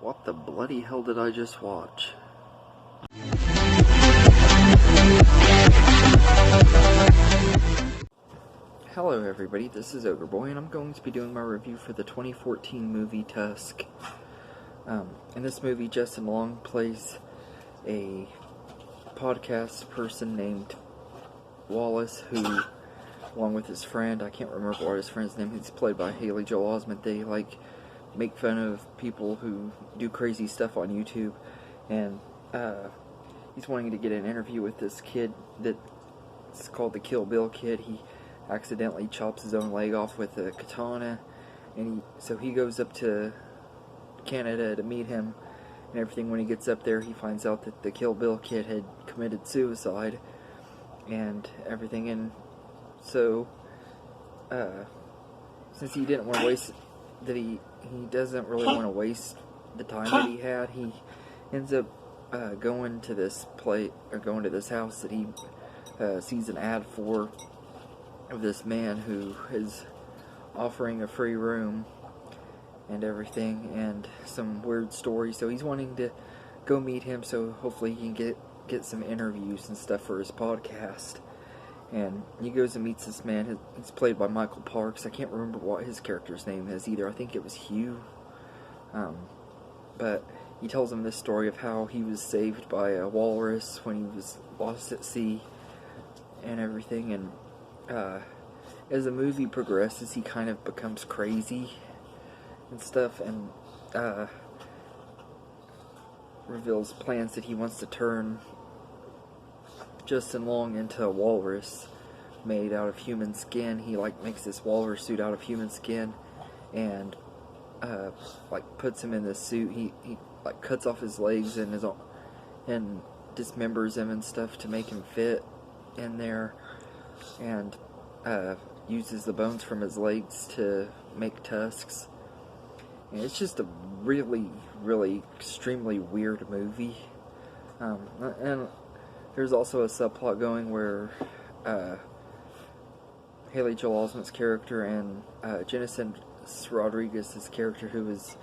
What the bloody hell did I just watch? Hello everybody, this is Ogre Boy, and I'm going to be doing my review for the 2014 movie Tusk. In this movie, Justin Long plays a podcast person named Wallace, who, along with his friend, I can't remember what his friend's name is, played by Haley Joel Osment. They make fun of people who do crazy stuff on YouTube, and he's wanting to get an interview with this kid that's called the Kill Bill Kid. He accidentally chops his own leg off with a katana, and so he goes up to Canada to meet him and everything. When he gets up there, he finds out that the Kill Bill Kid had committed suicide and everything, and so since he didn't want to waste that he doesn't really want to waste the time that he had, he ends up going to this house that he sees an ad for, of this man who is offering a free room and everything, and some weird stories. So he's wanting to go meet him, so hopefully he can get some interviews and stuff for his podcast. And he goes and meets this man. He's played by Michael Parks. I can't remember what his character's name is either. I think it was Hugh. But he tells him this story of how he was saved by a walrus when he was lost at sea and everything. And as the movie progresses, he kind of becomes crazy and stuff, and reveals plans that he wants to turn Justin Long into a walrus made out of human skin. He makes this walrus suit out of human skin, and puts him in this suit. He cuts off his legs and dismembers him and stuff to make him fit in there, and uses the bones from his legs to make tusks. And it's just a really, really extremely weird movie. And there's also a subplot going where Haley Joel Osment's character and Genesis Rodriguez's character, who is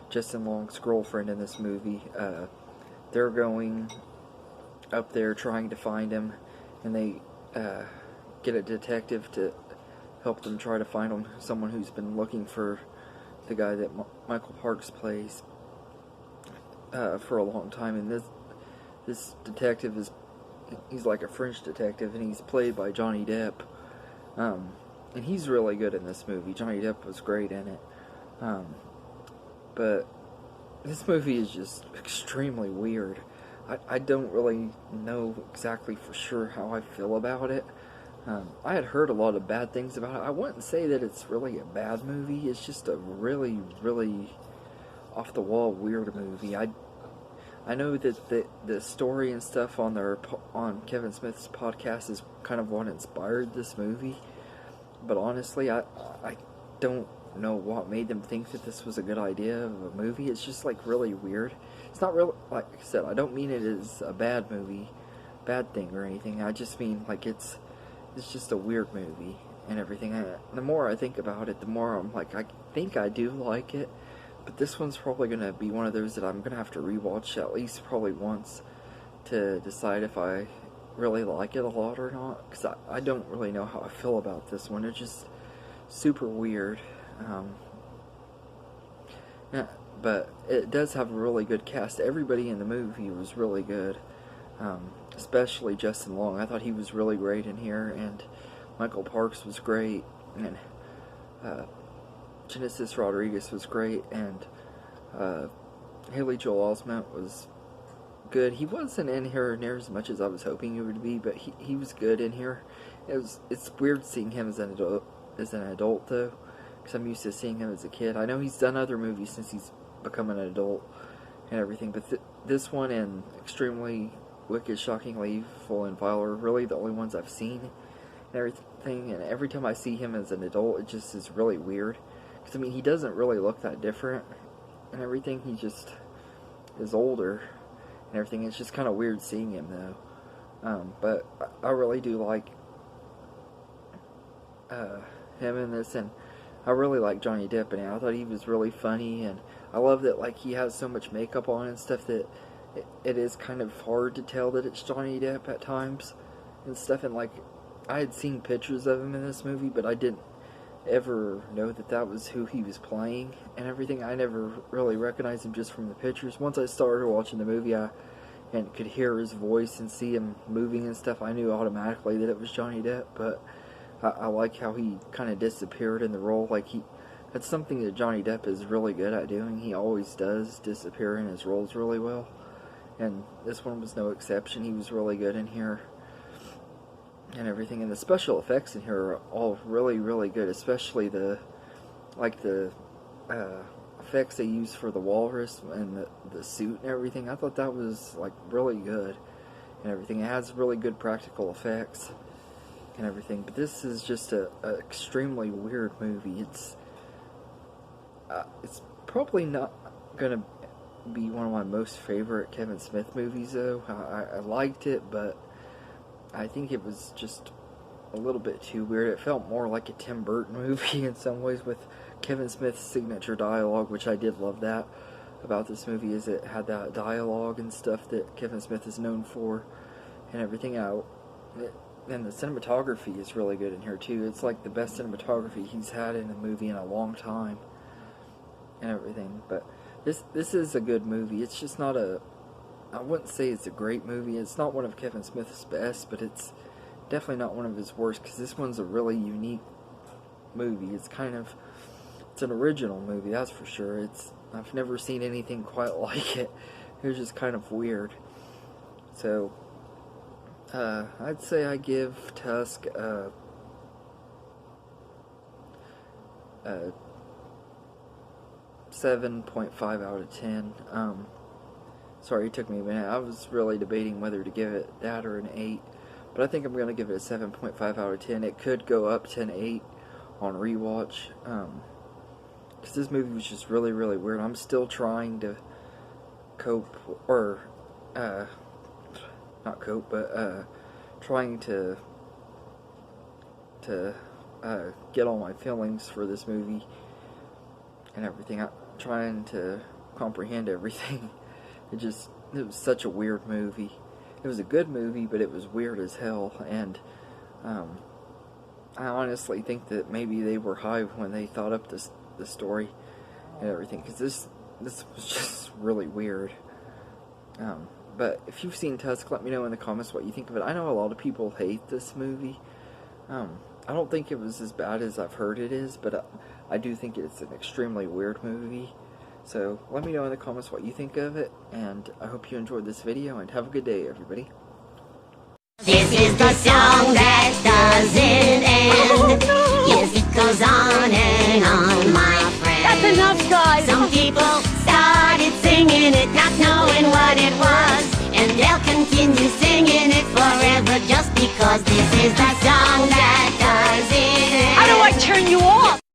Justin Long's girlfriend in this movie, they're going up there trying to find him, and they get a detective to help them try to find him, someone who's been looking for the guy that Michael Parks plays for a long time. And this detective he's like a French detective, and he's played by Johnny Depp, and he's really good in this movie. Johnny Depp was great in it, but this movie is just extremely weird. I don't really know exactly for sure how I feel about it. I had heard a lot of bad things about it. I wouldn't say that it's really a bad movie. It's just a really, really off-the-wall weird movie. I know that the story and stuff on Kevin Smith's podcast is kind of what inspired this movie, but honestly, I don't know what made them think that this was a good idea of a movie. It's just really weird. It's not real. Like I said, I don't mean it as a bad movie, bad thing or anything. I just mean it's just a weird movie and everything. The more I think about it, the more I'm I think I do like it. But this one's probably going to be one of those that I'm going to have to rewatch at least probably once to decide if I really like it a lot or not. Because I don't really know how I feel about this one. It's just super weird. Yeah, but it does have a really good cast. Everybody in the movie was really good. Especially Justin Long. I thought he was really great in here, and Michael Parks was great, and Genesis Rodriguez was great, and Haley Joel Osment was good. He wasn't in here near as much as I was hoping he would be, but he was good in here. It's weird seeing him as an adult though, because I'm used to seeing him as a kid. I know he's done other movies since he's become an adult and everything, but this one and Extremely Wicked, Shockingly Evil, and Vile are really the only ones I've seen and everything. And every time I see him as an adult, it just is really weird. Because, I mean, he doesn't really look that different and everything. He just is older and everything. It's just kind of weird seeing him, though. But I really do like him in this, and I really like Johnny Depp in it. I thought he was really funny, and I love that, like, he has so much makeup on and stuff that it is kind of hard to tell that it's Johnny Depp at times and stuff. And, like, I had seen pictures of him in this movie, but I didn't ever know that that was who he was playing and everything. I never really recognized him just from the pictures. Once I started watching the movie, and could hear his voice and see him moving and stuff, I knew automatically that it was Johnny Depp. But I like how he kind of disappeared in the role. Like, that's something that Johnny Depp is really good at doing. He always does disappear in his roles really well, and this one was no exception. He was really good in here and everything, and the special effects in here are all really, really good, especially the effects they use for the walrus and the suit and everything. I thought that was, like, really good and everything. It has really good practical effects and everything, but this is just a extremely weird movie. It's probably not gonna be one of my most favorite Kevin Smith movies, though. I liked it, but I think it was just a little bit too weird. It felt more like a Tim Burton movie in some ways, with Kevin Smith's signature dialogue, which I did love that about this movie, is it had that dialogue and stuff that Kevin Smith is known for and everything out. And the cinematography is really good in here too. It's like the best cinematography he's had in a movie in a long time and everything. But this is a good movie. It's just not I wouldn't say it's a great movie. It's not one of Kevin Smith's best, but it's definitely not one of his worst, because this one's a really unique movie. It's an original movie, that's for sure. I've never seen anything quite like it. It was just kind of weird. So I'd say I give Tusk a 7.5 out of 10. Sorry, it took me a minute. I was really debating whether to give it that or an 8, but I think I'm going to give it a 7.5 out of 10. It could go up to an 8 on rewatch, because this movie was just really, really weird. I'm still trying to cope, or not cope, but trying to get all my feelings for this movie and everything. I'm trying to comprehend everything. It was such a weird movie. It was a good movie, but it was weird as hell, and I honestly think that maybe they were high when they thought up the story and everything, because this was just really weird. But if you've seen Tusk, let me know in the comments what you think of it. I know a lot of people hate this movie. I don't think it was as bad as I've heard it is, but I do think it's an extremely weird movie. So let me know in the comments what you think of it, and I hope you enjoyed this video, and have a good day, everybody. This is the song that